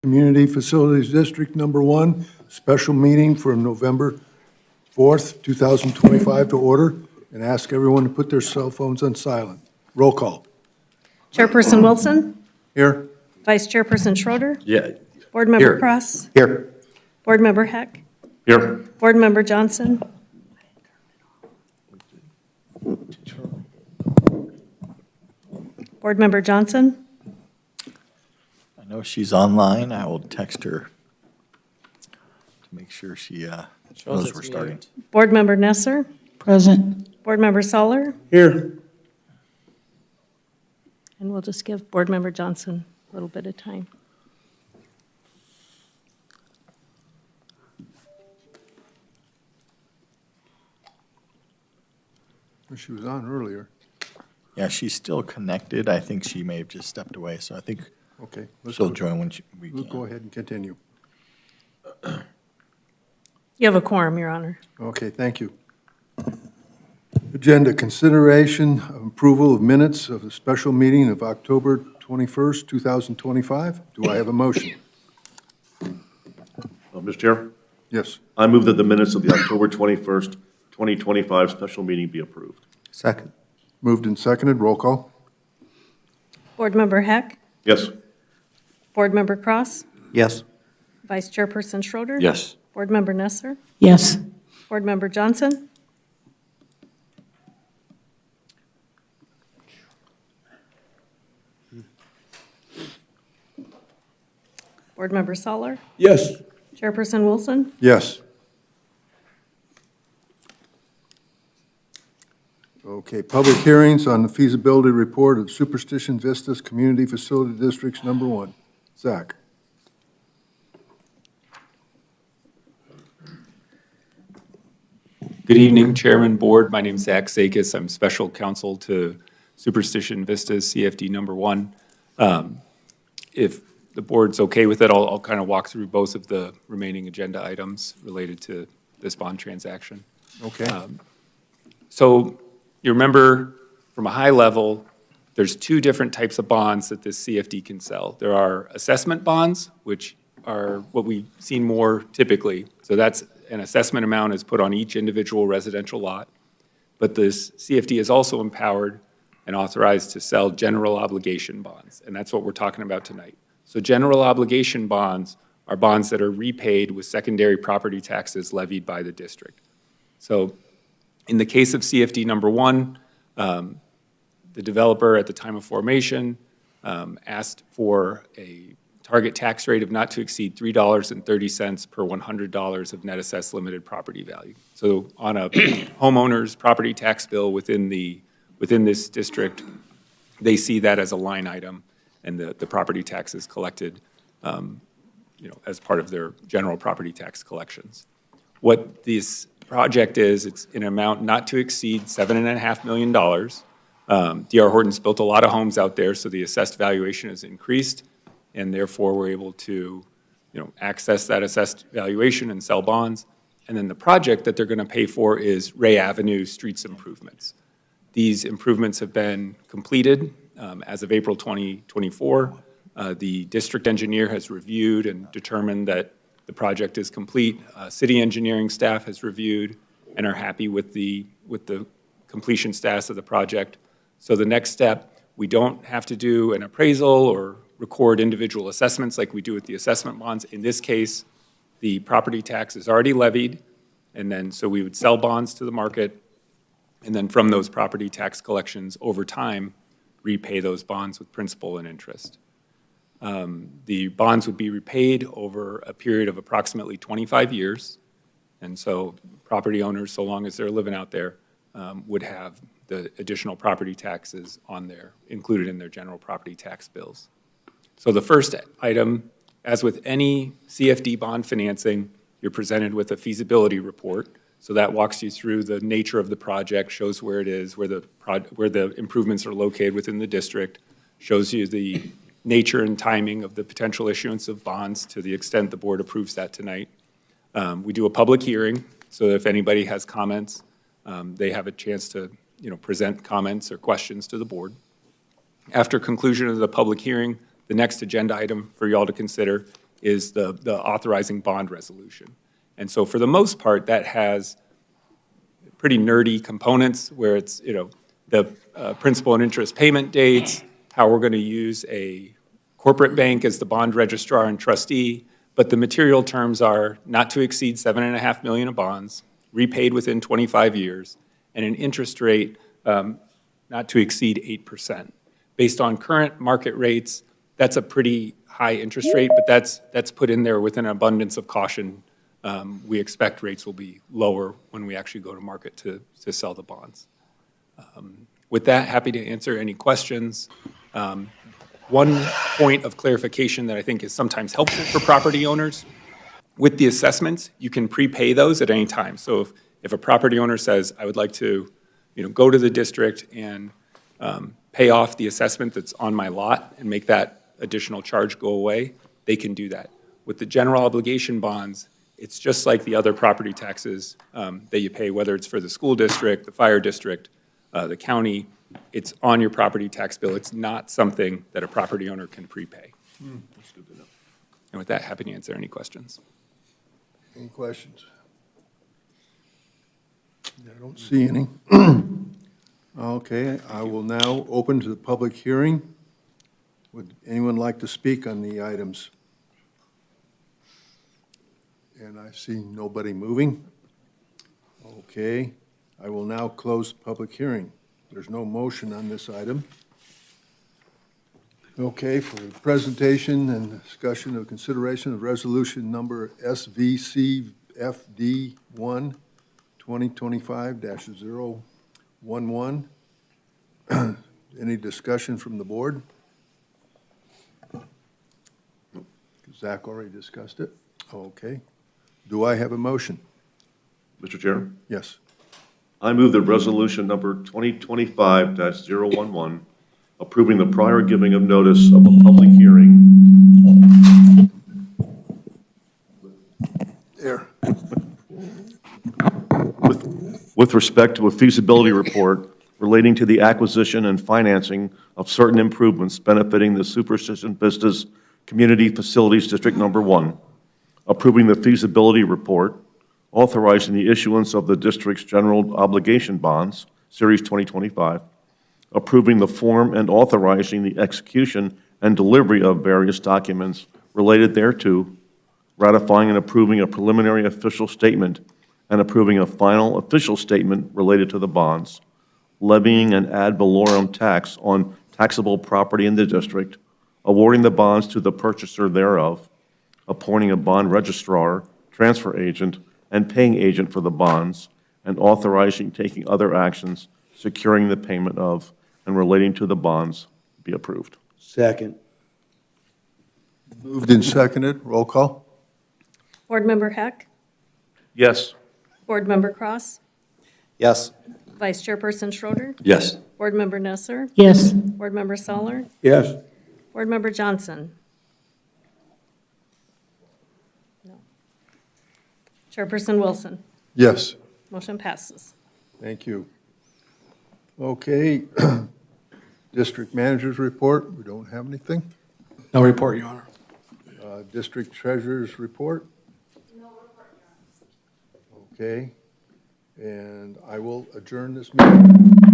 Community Facilities District Number 1, special meeting for November 4th, 2025 to order, and ask everyone to put their cell phones on silent. Roll call. Chairperson Wilson, Here. Vice Chairperson Schroeder, Yeah. Board Member Here. Cross, Here. Board Member Heck, Here. Board Member Johnson, Board Member Johnson, I know she's online. I will text her to make sure she knows we're starting. Board Member Nesser, Present. Board Member Soller, Here. and we'll just give Board Member Johnson a little bit of time. She was on earlier. Yeah, she's still connected. I think she may have just stepped away, so I think Okay. Let's she'll go. join when we We'll go can. ahead and continue. You have a quorum, Your Honor. Okay, thank you. Agenda, consideration of approval of minutes of the special meeting of October 21st, 2025. Do I have a motion? Mr. Chair, Yes. I move that the minutes of the October 21st, 2025 special meeting be approved. Second. Moved and seconded. Roll call. Board Member Heck, Yes. Board Member Cross, Yes. Vice Chairperson Schroeder. Yes. Board Member Nesser, Yes. Board Member Johnson, Board Member Soller, Yes. Chairperson Wilson, Yes. Okay, public hearings on the feasibility report of Superstition Vistas Community Facility Districts Number 1. Zach. Good evening, Chairman, Board. My name is Zach Sakis. I'm Special Counsel to Superstition Vistas, CFD Number 1. If the Board's okay with it, I'll kind of walk through both of the remaining agenda items related to this bond transaction. Okay. So you remember, from a high level, there's two different types of bonds that this CFD can sell. There are assessment bonds, which are what we've seen more typically. So that's an assessment amount is put on each individual residential lot. But this CFD is also empowered and authorized to sell general obligation bonds, and that's what we're talking about tonight. So general obligation bonds are bonds that are repaid with secondary property taxes levied by the district. So in the case of CFD Number 1, the developer at the time of formation asked for a target tax rate of not to exceed $3.30 per $100 of net assessed limited property value. So on a homeowner's property tax bill within this district, they see that as a line item, and the property tax is collected as part of their general property tax collections. What this project is, it's an amount not to exceed $7.5 million. D.R. Horton's built a lot of homes out there, so the assessed valuation has increased, and therefore we're able to access that assessed valuation and sell bonds. And then the project that they're going to pay for is Ray Avenue streets improvements. These improvements have been completed as of April 2024. The district engineer has reviewed and determined that the project is complete. City engineering staff has reviewed and are happy with the completion status of the project. So the next step, we don't have to do an appraisal or record individual assessments like we do with the assessment bonds. In this case, the property tax is already levied, and then so we would sell bonds to the market, and then from those property tax collections over time, repay those bonds with principal and interest. The bonds would be repaid over a period of approximately 25 years, and so property owners, so long as they're living out there, would have the additional property taxes on there, included in their general property tax bills. So the first item, as with any CFD bond financing, you're presented with a feasibility report. So that walks you through the nature of the project, shows where it is, where the improvements are located within the district, shows you the nature and timing of the potential issuance of bonds to the extent the board approves that tonight. We do a public hearing, so if anybody has comments, they have a chance to present comments or questions to the board. After conclusion of the public hearing, the next agenda item for y'all to consider is the authorizing bond resolution. And so for the most part, that has pretty nerdy components where it's, the principal and interest payment dates, how we're going to use a corporate bank as the bond registrar and trustee, but the material terms are not to exceed $7.5 million of bonds, repaid within 25 years, and an interest rate not to exceed 8%. Based on current market rates, that's a pretty high interest rate, but that's put in there with an abundance of caution. We expect rates will be lower when we actually go to market to sell the bonds. With that, happy to answer any questions. One point of clarification that I think is sometimes helpful for property owners, with the assessments, you can prepay those at any time. So if a property owner says, I would like to go to the district and pay off the assessment that's on my lot and make that additional charge go away, they can do that. With the general obligation bonds, it's just like the other property taxes that you pay, whether it's for the school district, the fire district, the county. It's on your property tax bill. It's not something that a property owner can prepay. That's good to know. And with that, happy to answer any questions. Any questions? I don't see any. Okay, I will now open to the public hearing. Would anyone like to speak on the items? And I see nobody moving. Okay, I will now close the public hearing. There's no motion on this item. Okay, for the presentation and discussion of consideration of resolution number SVCFD1 2025-011. Any discussion from the board? Zach already discussed it. Okay. Do I have a motion? Mr. Chair, Yes. I move that resolution number 2025-011, approving the prior giving of notice of a public hearing There. with respect to a feasibility report relating to the acquisition and financing of certain improvements benefiting the Superstition Vistas Community Facilities District Number 1, approving the feasibility report, authorizing the issuance of the district's general obligation bonds, Series 2025, approving the form and authorizing the execution and delivery of various documents related thereto, ratifying and approving a preliminary official statement and approving a final official statement related to the bonds, levying an ad valorem tax on taxable property in the district, awarding the bonds to the purchaser thereof, appointing a bond registrar, transfer agent, and paying agent for the bonds, and authorizing taking other actions securing the payment of and relating to the bonds be approved. Second. Moved and seconded. Roll call? Board Member Heck, Yes. Board Member Cross, Yes. Vice Chairperson Schroeder, Yes. Board Member Nesser, yes, Board Member Soller, Yes. Board Member Johnson. No. Chairperson Wilson. Yes. Motion passes. Thank you. Okay. District Manager's report. We don't have anything. No report, Your Honor. District Treasurer's report. No report, Your Honor. Okay. And I will adjourn this meeting.